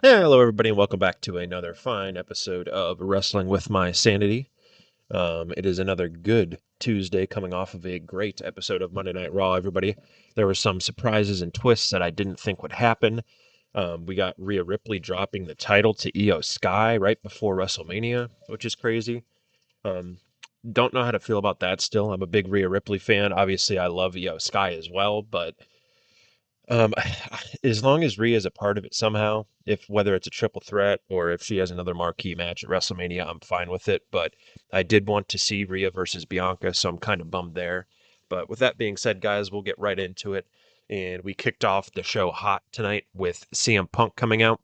Hello, everybody, and welcome back to another fine episode of Wrestling with My Sanity. It is another good Tuesday coming off of a great episode of Monday Night Raw, everybody. There were some surprises and twists that I didn't think would happen. We got Rhea Ripley dropping the title to Io Sky right before WrestleMania, which is crazy. Um, don't know how to feel about that still. I'm a big Rhea Ripley fan. Obviously, I love Io Sky as well, but um, as long as Rhea's a part of it somehow, if whether it's a triple threat or if she has another marquee match at WrestleMania, I'm fine with it. But I did want to see Rhea versus Bianca, so I'm kind of bummed there. But with that being said, guys, we'll get right into it. And we kicked off the show hot tonight with CM Punk coming out.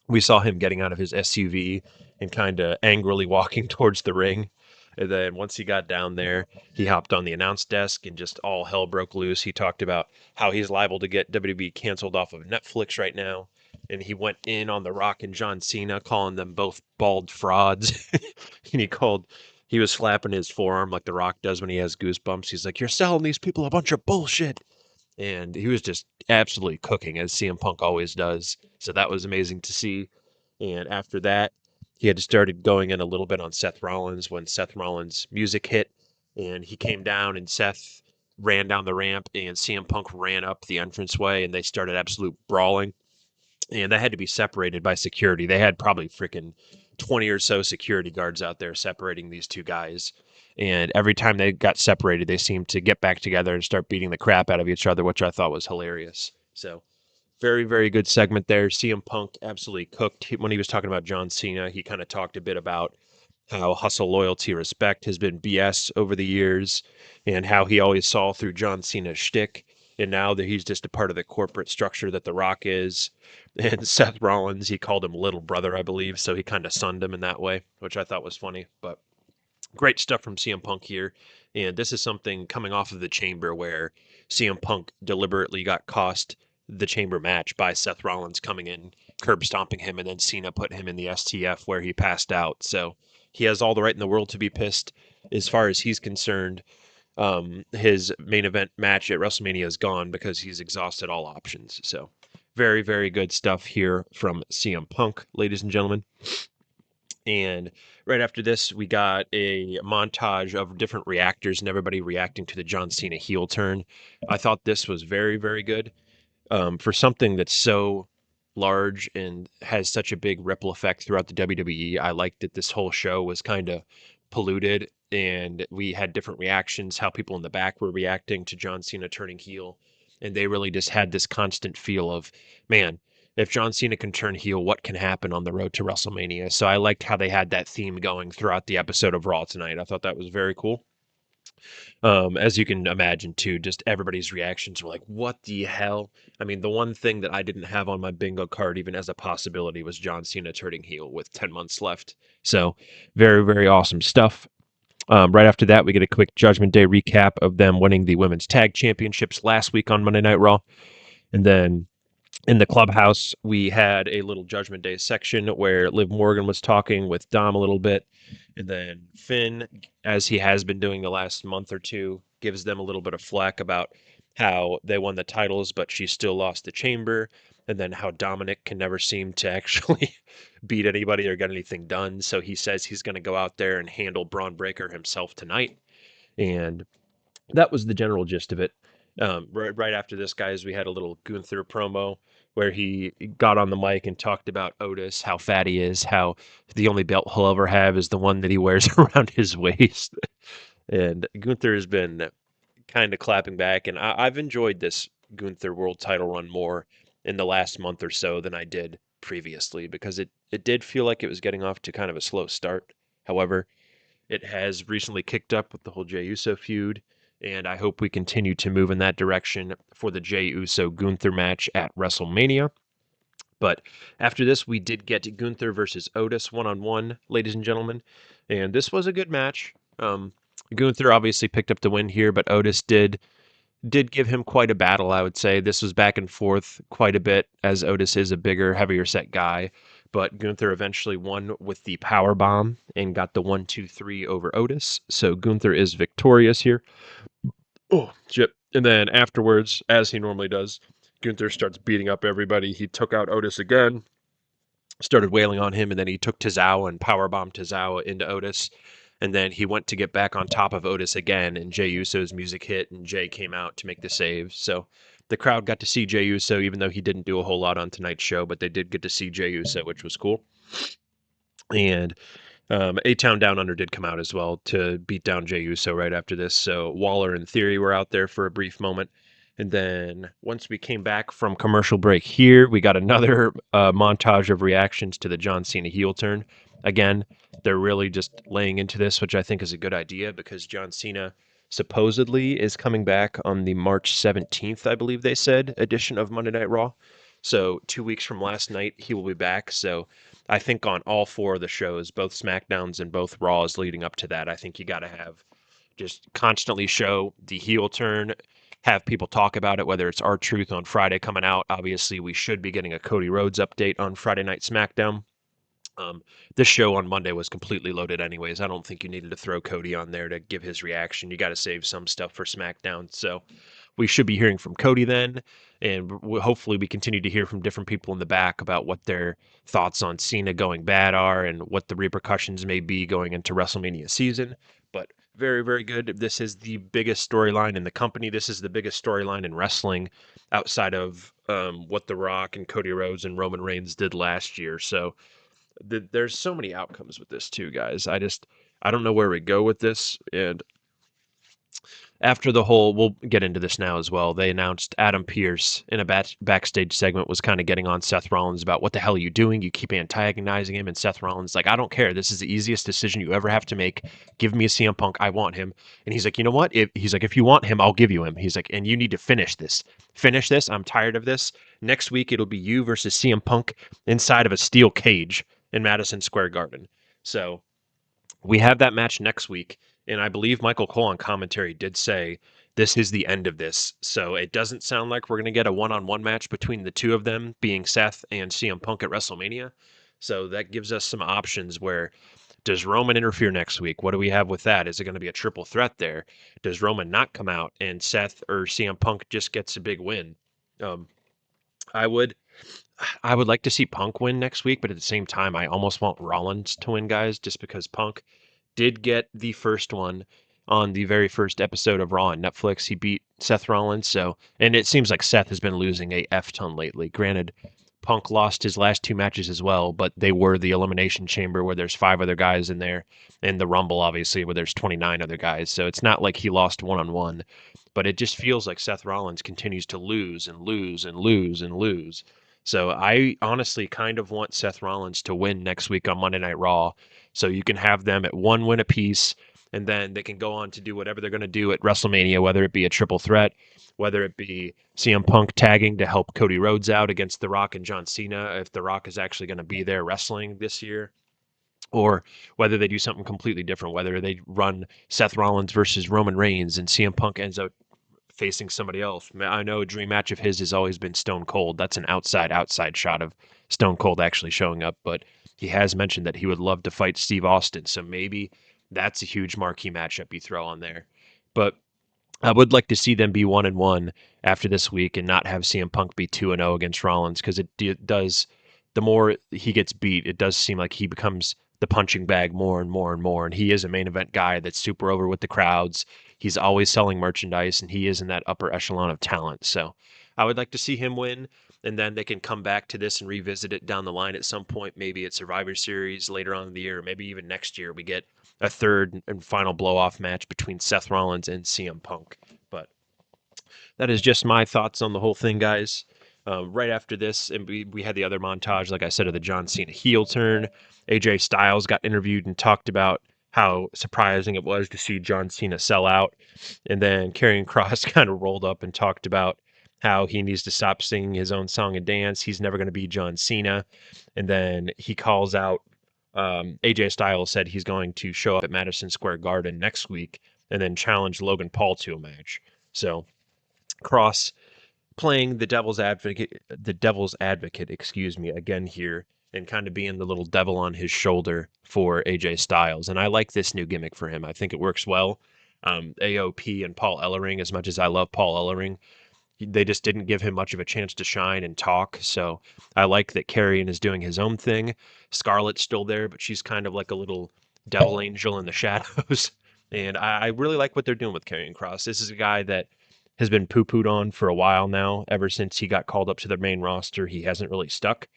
We saw him getting out of his SUV and kind of angrily walking towards the ring. And then once he got down there, he hopped on the announce desk and just all hell broke loose. He talked about how he's liable to get WWE canceled off of Netflix right now. And he went in on The Rock and John Cena, calling them both bald frauds. And he was slapping his forearm like The Rock does when he has goosebumps. He's like, "You're selling these people a bunch of bullshit." And he was just absolutely cooking, as CM Punk always does. So that was amazing to see. And after that, he had started going in a little bit on Seth Rollins when Seth Rollins' music hit, and he came down, and Seth ran down the ramp, and CM Punk ran up the entranceway, and they started absolute brawling. And they had to be separated by security. They had probably freaking 20 or so security guards out there separating these two guys. And every time they got separated, they seemed to get back together and start beating the crap out of each other, which I thought was hilarious. So, very, very good segment there. CM Punk absolutely cooked. When he was talking about John Cena, he kind of talked a bit about how hustle, loyalty, respect has been BS over the years, and how he always saw through John Cena's shtick. And now that he's just a part of the corporate structure that The Rock is, and Seth Rollins, he called him little brother, I believe, so he kind of sunned him in that way, which I thought was funny. But great stuff from CM Punk here. And this is something coming off of the Chamber where CM Punk deliberately got cost the Chamber match by Seth Rollins coming in, curb stomping him, and then Cena put him in the STF where he passed out. So he has all the right in the world to be pissed. As far as he's concerned, his main event match at WrestleMania is gone because he's exhausted all options. So very, very good stuff here from CM Punk, ladies and gentlemen. And right after this, we got a montage of different reactors and everybody reacting to the John Cena heel turn. I thought this was very, very good. For something that's so large and has such a big ripple effect throughout the WWE, I liked that this whole show was kind of polluted and we had different reactions, how people in the back were reacting to John Cena turning heel. And they really just had this constant feel of, man, if John Cena can turn heel, what can happen on the road to WrestleMania? So I liked how they had that theme going throughout the episode of Raw tonight. I thought that was very cool. As you can imagine, too, just everybody's reactions were like, what the hell? I mean, the one thing that I didn't have on my bingo card, even as a possibility, was John Cena turning heel with 10 months left. So, very, very awesome stuff. Right after that, we get a quick Judgment Day recap of them winning the Women's Tag Championships last week on Monday Night Raw. And then in the clubhouse, we had a little Judgment Day section where Liv Morgan was talking with Dom a little bit. And then Finn, as he has been doing the last month or two, gives them a little bit of flack about how they won the titles, but she still lost the chamber. And then how Dominic can never seem to actually beat anybody or get anything done. So he says he's going to go out there and handle Braun Breaker himself tonight. And that was the general gist of it. Right after this, guys, we had a little Gunther promo where he got on the mic and talked about Otis, how fat he is, how the only belt he'll ever have is the one that he wears around his waist. And Gunther has been kind of clapping back, and I've enjoyed this Gunther World Title run more in the last month or so than I did previously because it did feel like it was getting off to kind of a slow start. However, it has recently kicked up with the whole Jey Uso feud, and I hope we continue to move in that direction for the Jey Uso Gunther match at WrestleMania. But after this, we did get Gunther versus Otis one-on-one, ladies and gentlemen, and this was a good match. Gunther obviously picked up the win here, but Otis did give him quite a battle, I would say. This was back and forth quite a bit, as Otis is a bigger, heavier set guy. But Gunther eventually won with the power bomb and got the 1-2-3 over Otis. So Gunther is victorious here. Oh, shit. And then afterwards, as he normally does, Gunther starts beating up everybody. He took out Otis again. started wailing on him, and then he took Tozawa and powerbombed Tozawa into Otis. And then he went to get back on top of Otis again, and Jey Uso's music hit, and Jey came out to make the save. So the crowd got to see Jey Uso, even though he didn't do a whole lot on tonight's show, but they did get to see Jey Uso, which was cool. And A-Town Down Under did come out as well to beat down Jey Uso right after this. So Waller and Theory were out there for a brief moment. And then once we came back from commercial break here, we got another montage of reactions to the John Cena heel turn. Again, they're really just laying into this, which I think is a good idea because John Cena supposedly is coming back on the March 17th, I believe they said, edition of Monday Night Raw. So 2 weeks from last night, he will be back. So I think on all four of the shows, both SmackDowns and both Raws leading up to that, I think you got to have just constantly show the heel turn, have people talk about it, whether it's R-Truth on Friday coming out. Obviously, we should be getting a Cody Rhodes update on Friday Night SmackDown. This show on Monday was completely loaded anyways. I don't think you needed to throw Cody on there to give his reaction. You got to save some stuff for SmackDown. So we should be hearing from Cody then, and hopefully we continue to hear from different people in the back about what their thoughts on Cena going bad are and what the repercussions may be going into WrestleMania season. But very, very good. This is the biggest storyline in the company. This is the biggest storyline in wrestling outside of what The Rock and Cody Rhodes and Roman Reigns did last year. So there's so many outcomes with this too, guys. I don't know where we go with this. And after the whole, we'll get into this now as well. They announced Adam Pearce in a backstage segment was kind of getting on Seth Rollins about what the hell are you doing? You keep antagonizing him, and Seth Rollins like, I don't care. This is the easiest decision you ever have to make. Give me a CM Punk. I want him. And he's like, you know what? He's like, if you want him, I'll give you him. He's like, and you need to finish this. Finish this. I'm tired of this. Next week it'll be you versus CM Punk inside of a steel cage in Madison Square Garden. So we have that match next week, and I believe Michael Cole on commentary did say this is the end of this. So it doesn't sound like we're going to get a one-on-one match between the two of them, being Seth and CM Punk at WrestleMania. So that gives us some options where does Roman interfere next week? What do we have with that? Is it going to be a triple threat there? Does Roman not come out and Seth or CM Punk just gets a big win? Um, I would I would like to see Punk win next week, but at the same time, I almost want Rollins to win, guys, just because Punk did get the first one on the very first episode of Raw on Netflix. He beat Seth Rollins, so and it seems like Seth has been losing a F ton lately. Granted, Punk lost his last two matches as well, but they were the Elimination Chamber where there's 5 other guys in there, and the Rumble, obviously, where there's 29 other guys. So it's not like he lost one-on-one, but it just feels like Seth Rollins continues to lose and lose and lose and lose. So I honestly kind of want Seth Rollins to win next week on Monday Night Raw, so you can have them at one win apiece, and then they can go on to do whatever they're going to do at WrestleMania, whether it be a triple threat, whether it be CM Punk tagging to help Cody Rhodes out against The Rock and John Cena, if The Rock is actually going to be there wrestling this year, or whether they do something completely different, whether they run Seth Rollins versus Roman Reigns and CM Punk ends up facing somebody else. I know a dream match of his has always been Stone Cold. That's an outside shot of Stone Cold actually showing up, but he has mentioned that he would love to fight Steve Austin. So maybe that's a huge marquee matchup you throw on there. But I would like to see them be 1-1 after this week and not have CM Punk be 2-0 against Rollins, because it does, the more he gets beat, it does seem like he becomes the punching bag more and more and more. And he is a main event guy that's super over with the crowds. He's always selling merchandise, and he is in that upper echelon of talent. So I would like to see him win, and then they can come back to this and revisit it down the line at some point, maybe at Survivor Series later on in the year, maybe even next year we get a third and final blow-off match between Seth Rollins and CM Punk. But that is just my thoughts on the whole thing, guys. Right after this, and we had the other montage, like I said, of the John Cena heel turn. AJ Styles got interviewed and talked about how surprising it was to see John Cena sell out. And then Karrion Kross kind of rolled up and talked about how he needs to stop singing his own song and dance. He's never going to be John Cena. And then he calls out AJ Styles said he's going to show up at Madison Square Garden next week and then challenge Logan Paul to a match. So Cross playing the devil's advocate, excuse me, again here, and kind of being the little devil on his shoulder for AJ Styles. And I like this new gimmick for him. I think it works well. AOP and Paul Ellering, as much as I love Paul Ellering, they just didn't give him much of a chance to shine and talk. So I like that Carrion is doing his own thing. Scarlett's still there, but she's kind of like a little devil angel in the shadows. And I really like what they're doing with Karrion Kross. This is a guy that has been poo-pooed on for a while now. Ever since he got called up to the main roster, he hasn't really stuck.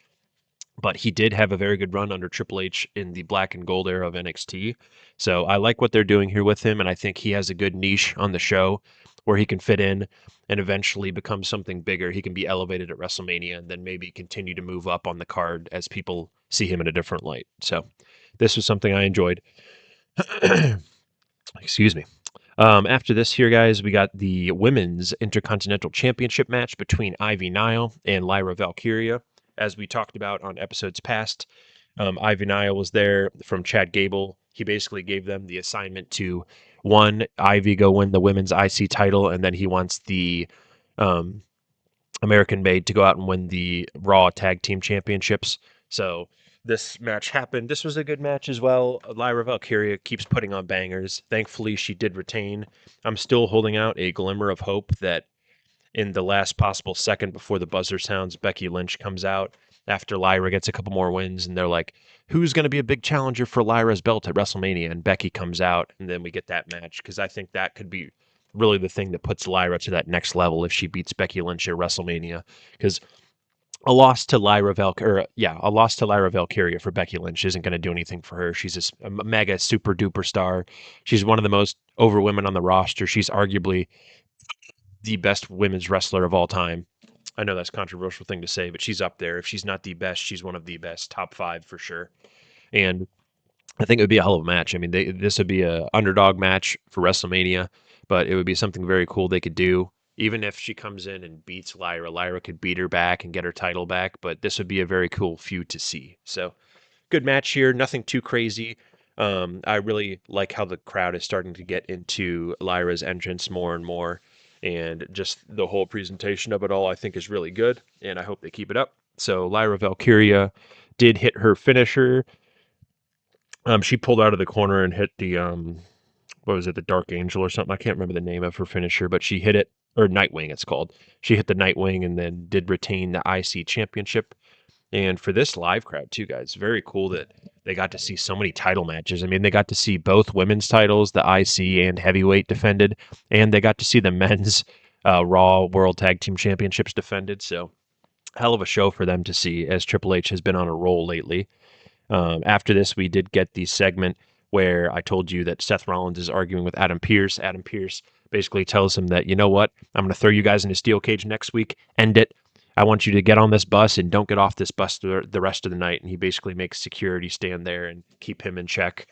But he did have a very good run under Triple H in the black and gold era of NXT. So I like what they're doing here with him, and I think he has a good niche on the show where he can fit in and eventually become something bigger. He can be elevated at WrestleMania and then maybe continue to move up on the card as people see him in a different light. So this was something I enjoyed. Excuse me. After this here, guys, we got the Women's Intercontinental Championship match between Ivy Nile and Lyra Valkyria. As we talked about on episodes past, Ivy Nile was there from Chad Gable. He basically gave them the assignment to, one, Ivy go win the Women's IC title, and then he wants the um, American Made to go out and win the Raw Tag Team Championships. So this match happened. This was a good match as well. Lyra Valkyria keeps putting on bangers. Thankfully, she did retain. I'm still holding out a glimmer of hope that in the last possible second before the buzzer sounds, Becky Lynch comes out after Lyra gets a couple more wins, and they're like, who's going to be a big challenger for Lyra's belt at WrestleMania? And Becky comes out, and then we get that match, because I think that could be really the thing that puts Lyra to that next level if she beats Becky Lynch at WrestleMania. Because a loss to a loss to Lyra Valkyria for Becky Lynch isn't going to do anything for her. She's a mega super duper star. She's one of the most over women on the roster. She's arguably the best women's wrestler of all time. I know that's a controversial thing to say, but she's up there. If she's not the best, she's one of the best, top five for sure. And I think it would be a hell of a match. I mean, this would be a underdog match for WrestleMania, but it would be something very cool they could do. Even if she comes in and beats Lyra, Lyra could beat her back and get her title back, but this would be a very cool feud to see. So good match here. Nothing too crazy. I really like how the crowd is starting to get into Lyra's entrance more and more. And just the whole presentation of it all, I think, is really good. And I hope they keep it up. So Lyra Valkyria did hit her finisher. She pulled out of the corner and hit the what was it, the Dark Angel or something? I can't remember the name of her finisher, but she hit it, or Nightwing, it's called. She hit the Nightwing and then did retain the IC Championship. And for this live crowd too, guys, very cool that they got to see so many title matches. I mean, they got to see both women's titles, the IC and heavyweight, defended, and they got to see the men's Raw World Tag Team Championships defended. So, hell of a show for them to see, as Triple H has been on a roll lately. After this, we did get the segment where I told you that Seth Rollins is arguing with Adam Pearce. Adam Pearce basically tells him that, you know what, I'm going to throw you guys in a steel cage next week, end it. I want you to get on this bus and don't get off this bus the rest of the night. And he basically makes security stand there and keep him in check.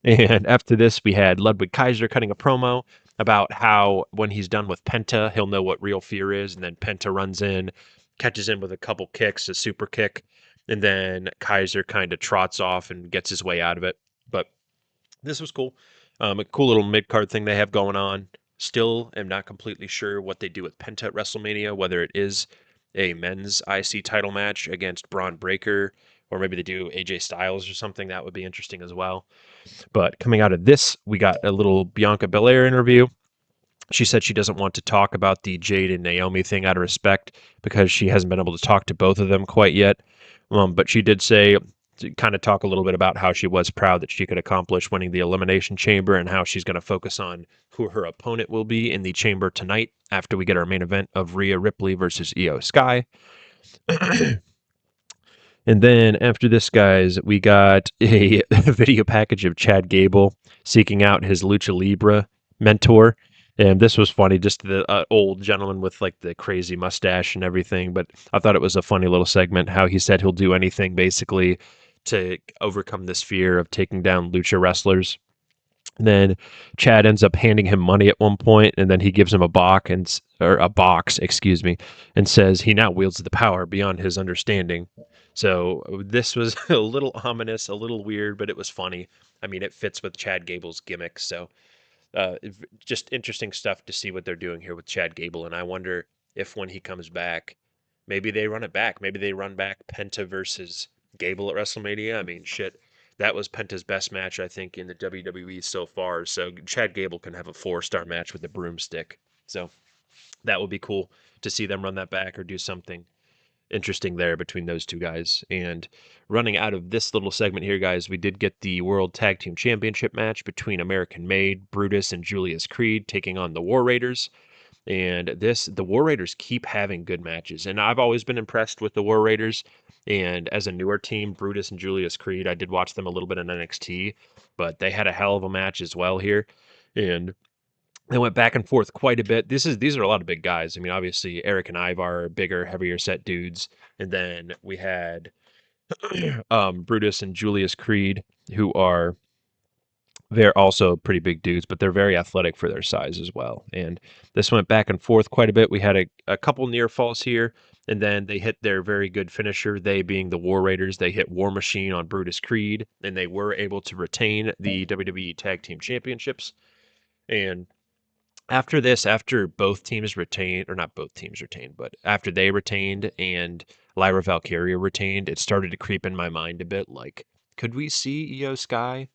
And after this, we had Ludwig Kaiser cutting a promo about how when he's done with Penta, he'll know what real fear is. And then Penta runs in, catches him with a couple kicks, a super kick. And then Kaiser kind of trots off and gets his way out of it. But this was cool. A cool little mid card thing they have going on. Still am not completely sure what they do with Penta at WrestleMania, whether it is a men's IC title match against Braun Breaker, or maybe they do AJ Styles or something. That would be interesting as well. But coming out of this, we got a little Bianca Belair interview. She said she doesn't want to talk about the Jade and Naomi thing out of respect because she hasn't been able to talk to both of them quite yet. But she did say, to kind of talk a little bit about how she was proud that she could accomplish winning the Elimination Chamber and how she's going to focus on who her opponent will be in the Chamber tonight after we get our main event of Rhea Ripley versus Io Sky. And then after this, guys, we got a video package of Chad Gable seeking out his Lucha Libre mentor. And this was funny, just the old gentleman with like the crazy mustache and everything. But I thought it was a funny little segment how he said he'll do anything basically to overcome this fear of taking down lucha wrestlers. And then Chad ends up handing him money at one point, and then he gives him a box, excuse me, and says he now wields the power beyond his understanding. So this was a little ominous, a little weird, but it was funny. I mean, it fits with Chad Gable's gimmick. So just interesting stuff to see what they're doing here with Chad Gable. And I wonder if when he comes back, maybe they run it back. Maybe they run back Penta versus Gable at WrestleMania. I mean, shit. That was Penta's best match, I think, in the WWE so far. So Chad Gable can have a 4-star match with the broomstick. So That would be cool to see them run that back or do something interesting there between those two guys. And running out of this little segment here, guys, we did get the World Tag Team Championship match between American Made, Brutus, and Julius Creed taking on the War Raiders. And the War Raiders keep having good matches. And I've always been impressed with the War Raiders. And as a newer team, Brutus and Julius Creed, I did watch them a little bit in NXT, but they had a hell of a match as well here. And they went back and forth quite a bit. These are a lot of big guys. I mean, obviously Eric and Ivar are bigger, heavier set dudes, and then we had Brutus and Julius Creed, who are they're also pretty big dudes, but they're very athletic for their size as well. And this went back and forth quite a bit. We had a couple near falls here, and then they hit their very good finisher. They being the War Raiders, they hit War Machine on Brutus Creed, and they were able to retain the WWE Tag Team Championships. And after this, after both teams retained, or not both teams retained, but after they retained and Lyra Valkyria retained, it started to creep in my mind a bit. Like, could we see Io Sky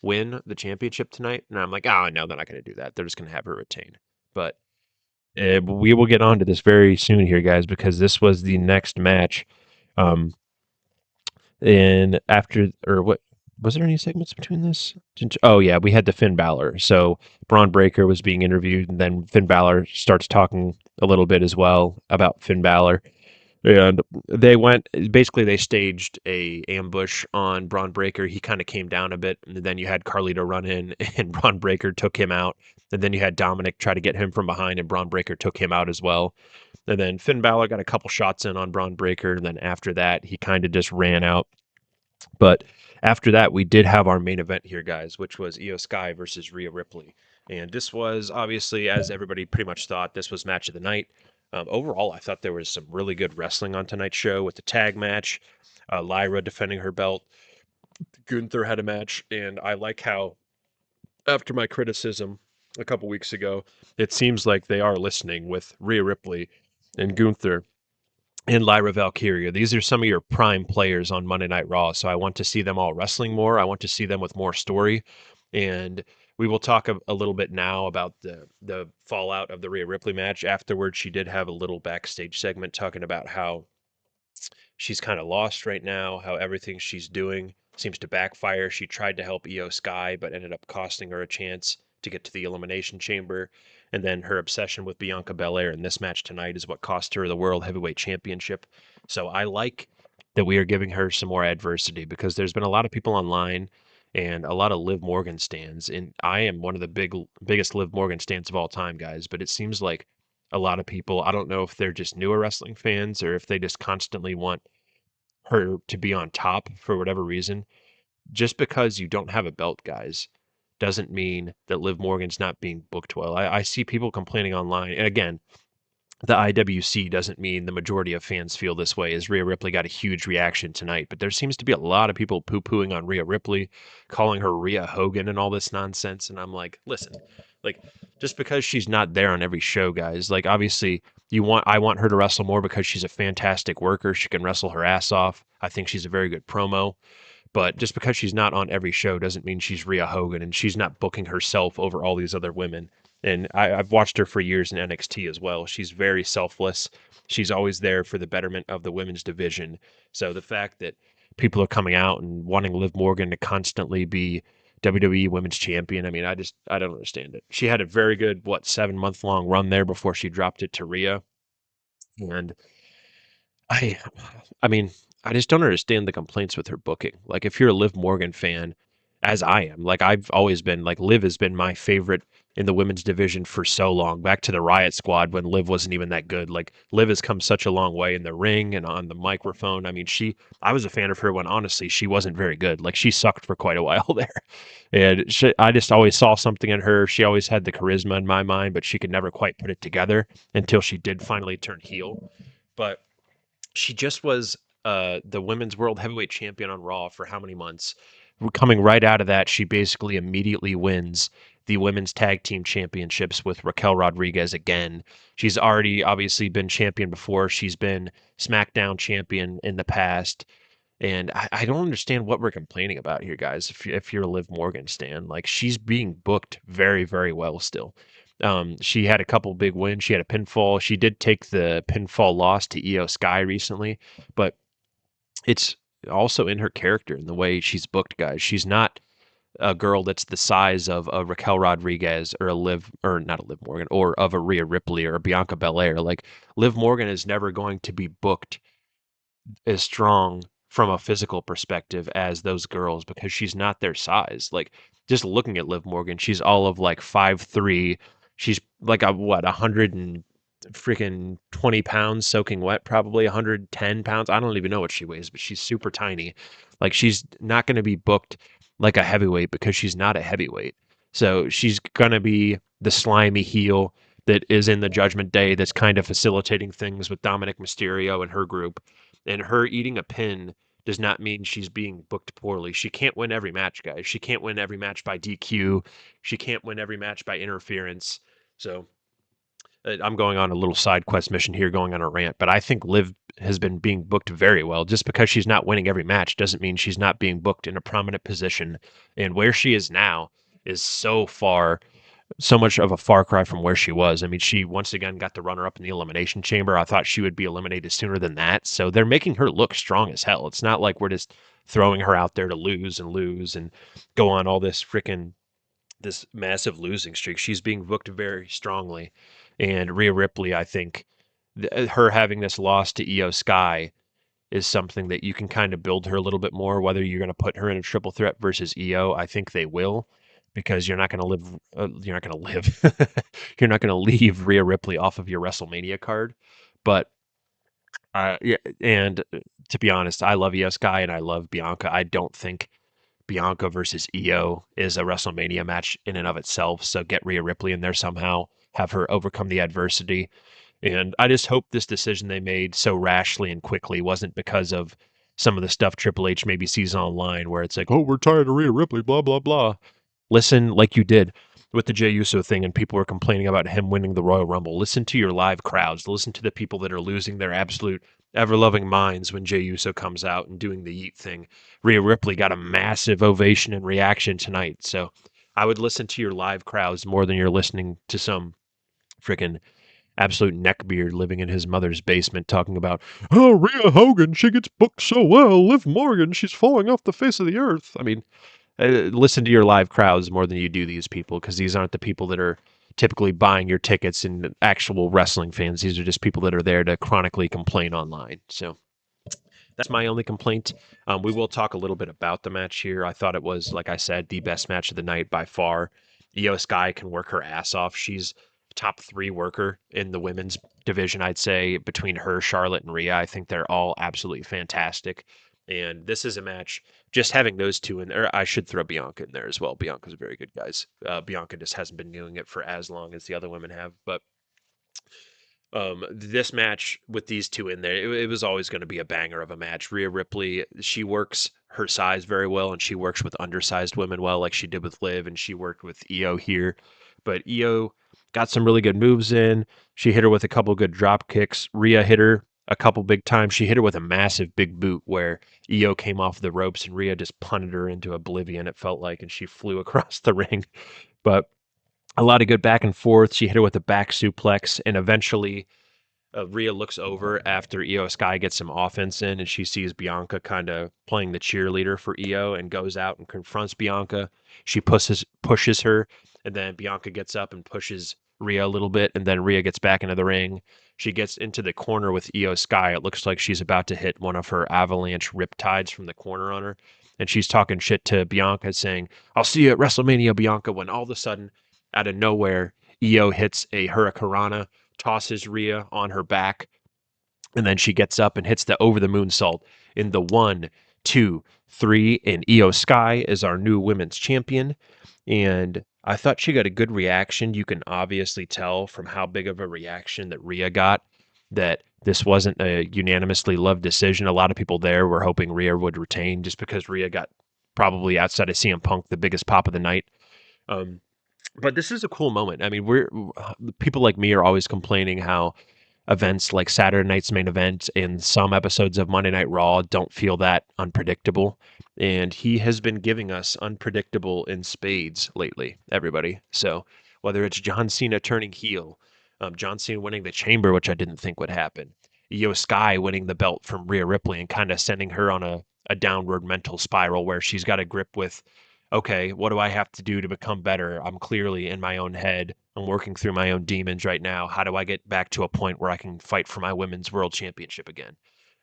win the championship tonight? And I'm like, oh, no, they're not going to do that. They're just going to have her retain. But we will get on to this very soon here, guys, because this was the next match. And after, or what, was there any segments between this? Oh, yeah, we had the Finn Balor. So Braun Breaker was being interviewed, and then Finn Balor starts talking a little bit as well about Finn Balor. And they went basically they staged a ambush on Braun Breaker. He kind of came down a bit, and then you had Carlito run in, and Braun Breaker took him out. And then you had Dominic try to get him from behind, and Braun Breaker took him out as well. And then Finn Balor got a couple shots in on Braun Breaker, and then after that, he kind of just ran out. But after that, we did have our main event here, guys, which was Io Sky versus Rhea Ripley. And this was obviously, as everybody pretty much thought, this was match of the night. Overall, I thought there was some really good wrestling on tonight's show with the tag match, Lyra defending her belt. Gunther had a match, and I like how, after my criticism a couple weeks ago, it seems like they are listening with Rhea Ripley and Gunther and Lyra Valkyria. These are some of your prime players on Monday Night Raw, so I want to see them all wrestling more. I want to see them with more story, and we will talk a little bit now about the fallout of the Rhea Ripley match. Afterwards, she did have a little backstage segment talking about how she's kind of lost right now, how everything she's doing seems to backfire. She tried to help Io Sky, but ended up costing her a chance to get to the Elimination Chamber. And then her obsession with Bianca Belair in this match tonight is what cost her the World Heavyweight Championship. So I like that we are giving her some more adversity because there's been a lot of people online and a lot of Liv Morgan stands. And I am one of the biggest Liv Morgan stands of all time, guys. But it seems like a lot of people, I don't know if they're just newer wrestling fans or if they just constantly want her to be on top for whatever reason. Just because you don't have a belt, guys, doesn't mean that Liv Morgan's not being booked well. I see people complaining online. And again, the IWC doesn't mean the majority of fans feel this way, as Rhea Ripley got a huge reaction tonight. But there seems to be a lot of people poo-pooing on Rhea Ripley, calling her Rhea Hogan and all this nonsense. And I'm like, listen, like just because she's not there on every show, guys, like obviously I want her to wrestle more because she's a fantastic worker. She can wrestle her ass off. I think she's a very good promo. But just because she's not on every show doesn't mean she's Rhea Hogan and she's not booking herself over all these other women. And I've watched her for years in NXT as well. She's very selfless. She's always there for the betterment of the women's division. So the fact that people are coming out and wanting Liv Morgan to constantly be WWE Women's Champion, I mean, I don't understand it. She had a very good 7-month long run there before she dropped it to Rhea, and I I mean, I just don't understand the complaints with her booking. Like, if you're a Liv Morgan fan, as I am, like I've always been, like Liv has been my favorite in the women's division for so long. Back to the Riot Squad when Liv wasn't even that good. Like Liv has come such a long way in the ring and on the microphone. I mean, I was a fan of her when honestly she wasn't very good. Like she sucked for quite a while there, and I just always saw something in her. She always had the charisma in my mind, but she could never quite put it together until she did finally turn heel. But she just was the women's world heavyweight champion on Raw for how many months? Coming right out of that, she basically immediately wins the women's tag team championships with Raquel Rodriguez again. She's already obviously been champion before. She's been SmackDown champion in the past. And I don't understand what we're complaining about here, guys. If you're a Liv Morgan stan, like she's being booked very, very well still. She had a couple big wins. She had a pinfall. She did take the pinfall loss to Io Sky recently, but it's also in her character and the way she's booked, guys. She's not a girl that's the size of a Raquel Rodriguez or a Liv, or not a Liv Morgan, or of a Rhea Ripley or a Bianca Belair. Like, Liv Morgan is never going to be booked as strong from a physical perspective as those girls because she's not their size. Like, just looking at Liv Morgan, she's all of like 5'3". She's like a what, 100 and freaking 20 pounds soaking wet, probably 110 pounds. I don't even know what she weighs, but she's super tiny. Like, she's not going to be booked like a heavyweight because she's not a heavyweight. So she's going to be the slimy heel that is in the Judgment Day that's kind of facilitating things with Dominic Mysterio and her group. And her eating a pin does not mean she's being booked poorly. She can't win every match, guys. She can't win every match by DQ. She can't win every match by interference. So I'm going on a little side quest mission here, going on a rant, but I think Liv has been being booked very well. Just because she's not winning every match doesn't mean she's not being booked in a prominent position. And where she is now is so much of a far cry from where she was. I mean, she once again got the runner up in the Elimination Chamber. I thought she would be eliminated sooner than that. So they're making her look strong as hell. It's not like we're just throwing her out there to lose and go on all this massive losing streak. She's being booked very strongly. And Rhea Ripley, I think, her having this loss to Io Sky is something that you can kind of build her a little bit more. Whether you're going to put her in a triple threat versus Io, I think they will, because you're not going to you're not going to leave Rhea Ripley off of your WrestleMania card. But yeah, and to be honest, I love Io Sky and I love Bianca. I don't think Bianca versus Io is a WrestleMania match in and of itself. So get Rhea Ripley in there somehow, have her overcome the adversity. And I just hope this decision they made so rashly and quickly wasn't because of some of the stuff Triple H maybe sees online where it's like, oh, we're tired of Rhea Ripley, blah, blah, blah. Listen, like you did with the Jey Uso thing, and people were complaining about him winning the Royal Rumble. Listen to your live crowds. Listen to the people that are losing their absolute ever-loving minds when Jey Uso comes out and doing the yeet thing. Rhea Ripley got a massive ovation and reaction tonight. So I would listen to your live crowds more than you're listening to some freaking absolute neckbeard living in his mother's basement talking about, oh, Rhea Hogan, she gets booked so well. Liv Morgan, she's falling off the face of the earth. I mean, listen to your live crowds more than you do these people, because these aren't the people that are typically buying your tickets and actual wrestling fans. These are just people that are there to chronically complain online. So that's my only complaint. We will talk a little bit about the match here. I thought it was, like I said, the best match of the night by far. Io Sky can work her ass off. She's top 3 worker in the women's division, I'd say, between her, Charlotte, and Rhea. I think they're all absolutely fantastic. And this is a match, just having those two in there. I should throw Bianca in there as well. Bianca's very good, guys. Bianca just hasn't been doing it for as long as the other women have. But this match with these two in there, it was always going to be a banger of a match. Rhea Ripley, she works her size very well, and she works with undersized women well, like she did with Liv, and she worked with Io here. But Io got some really good moves in. She hit her with a couple good drop kicks. Rhea hit her a couple big times. She hit her with a massive big boot where Io came off the ropes and Rhea just punted her into oblivion, it felt like, and she flew across the ring. But a lot of good back and forth. She hit her with a back suplex, and eventually Rhea looks over after Io Sky gets some offense in, and she sees Bianca kind of playing the cheerleader for Io and goes out and confronts Bianca. She pushes her, and then Bianca gets up and pushes Rhea a little bit, and then Rhea gets back into the ring. She gets into the corner with Io Sky. It looks like she's about to hit one of her avalanche riptides from the corner on her, and she's talking shit to Bianca, saying, I'll see you at WrestleMania, Bianca, when all of a sudden, out of nowhere, Io hits a Hurricanrana, tosses Rhea on her back, and then she gets up and hits the over the moonsault in the 1, 2, 3, and Io Sky is our new women's champion. And I thought she got a good reaction. You can obviously tell from how big of a reaction that Rhea got that this wasn't a unanimously loved decision. A lot of people there were hoping Rhea would retain just because Rhea got, probably outside of CM Punk, the biggest pop of the night. But this is a cool moment. I mean, people like me are always complaining how events like Saturday Night's Main Event and some episodes of Monday Night Raw don't feel that unpredictable. And he has been giving us unpredictable in spades lately, everybody. So whether it's John Cena turning heel, John Cena winning the Chamber, which I didn't think would happen, Io Sky winning the belt from Rhea Ripley and kind of sending her on a downward mental spiral where she's got a grip with, okay, what do I have to do to become better? I'm clearly in my own head. I'm working through my own demons right now. How do I get back to a point where I can fight for my women's world championship again?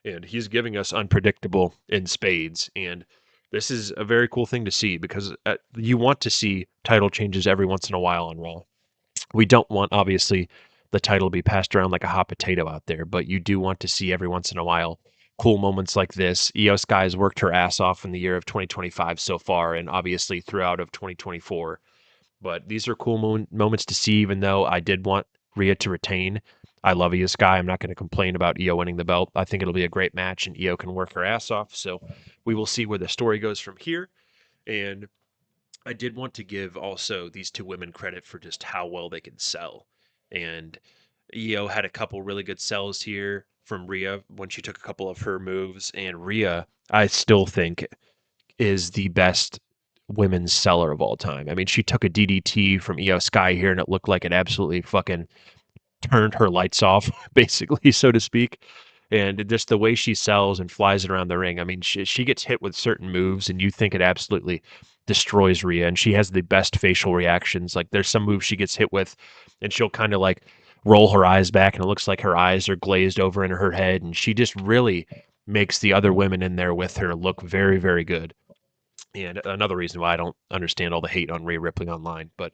And he's giving us unpredictable in spades. And this is a very cool thing to see because you want to see title changes every once in a while on Raw. We don't want, obviously, the title to be passed around like a hot potato out there, but you do want to see every once in a while cool moments like this. Io Sky has worked her ass off in the year of 2025 so far, and obviously throughout of 2024. But these are cool moments to see, even though I did want Rhea to retain. I love Io Sky. I'm not going to complain about Io winning the belt. I think it'll be a great match, and Io can work her ass off. So we will see where the story goes from here. And I did want to give also these two women credit for just how well they can sell. And Io had a couple really good sells here from Rhea when she took a couple of her moves. And Rhea, I still think, is the best women's seller of all time. I mean, she took a DDT from Io Sky here and it looked like it absolutely fucking turned her lights off, basically, so to speak. And just the way she sells and flies it around the ring. I mean, she gets hit with certain moves, and you think it absolutely destroys Rhea. And she has the best facial reactions. Like, there's some moves she gets hit with, and she'll kind of like roll her eyes back, and it looks like her eyes are glazed over in her head. And she just really makes the other women in there with her look very, very good. And another reason why I don't understand all the hate on Rhea Ripley online. But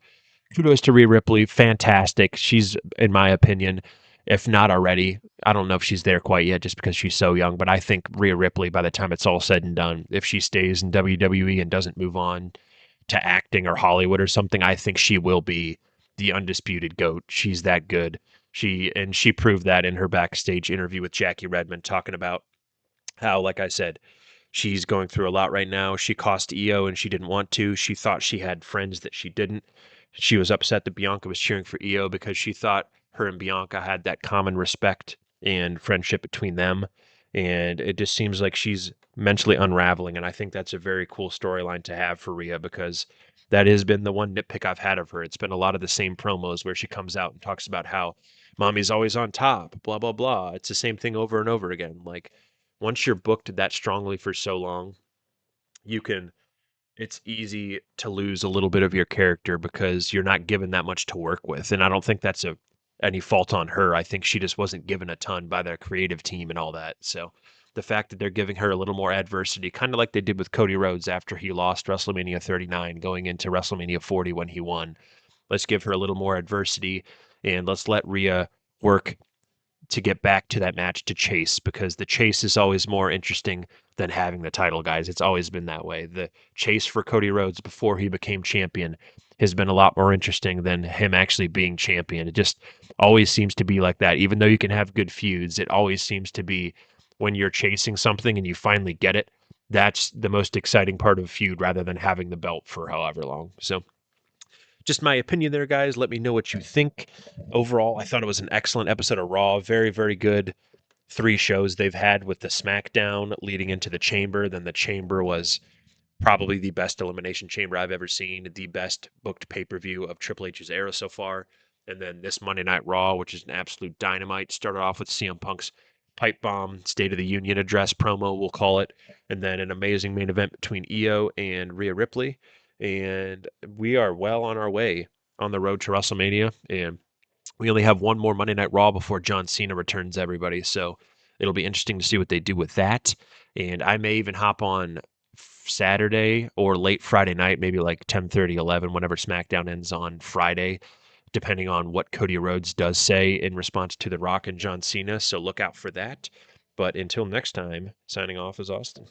kudos to Rhea Ripley. Fantastic. She's, in my opinion, if not already, I don't know if she's there quite yet just because she's so young, but I think Rhea Ripley, by the time it's all said and done, if she stays in WWE and doesn't move on to acting or Hollywood or something, I think she will be the undisputed GOAT. She's that good. She proved that in her backstage interview with Jackie Redmond, talking about how, like I said, she's going through a lot right now. She cost Io and she didn't want to. She thought she had friends that she didn't. She was upset that Bianca was cheering for Io because she thought her and Bianca had that common respect and friendship between them. And it just seems like she's mentally unraveling. And I think that's a very cool storyline to have for Rhea because that has been the one nitpick I've had of her. It's been a lot of the same promos where she comes out and talks about how mommy's always on top, blah, blah, blah. It's the same thing over and over again. Like, once you're booked that strongly for so long, you can it's easy to lose a little bit of your character because you're not given that much to work with. And I don't think that's any fault on her. I think she just wasn't given a ton by their creative team and all that. So the fact that they're giving her a little more adversity, kind of like they did with Cody Rhodes after he lost WrestleMania 39, going into WrestleMania 40 when he won. Let's give her a little more adversity and let's let Rhea work to get back to that match to chase because the chase is always more interesting than having the title, guys. It's always been that way. The chase for Cody Rhodes before he became champion has been a lot more interesting than him actually being champion. It just always seems to be like that. Even though you can have good feuds, it always seems to be when you're chasing something and you finally get it, that's the most exciting part of a feud rather than having the belt for however long. So just my opinion there, guys. Let me know what you think. Overall, I thought it was an excellent episode of Raw. Very, very good three shows they've had with the SmackDown leading into the Chamber. Then the Chamber was probably the best Elimination Chamber I've ever seen, the best booked pay-per-view of Triple H's era so far. And then this Monday Night Raw, which is an absolute dynamite, started off with CM Punk's pipe bomb, State of the Union address promo, we'll call it, and then an amazing main event between Io and Rhea Ripley. And we are well on our way on the road to WrestleMania. And we only have one more Monday Night Raw before John Cena returns everybody. So it'll be interesting to see what they do with that. And I may even hop on Saturday or late Friday night, maybe like 10:30, 11, whenever SmackDown ends on Friday, depending on what Cody Rhodes does say in response to The Rock and John Cena. So look out for that. But until next time, signing off is Austin.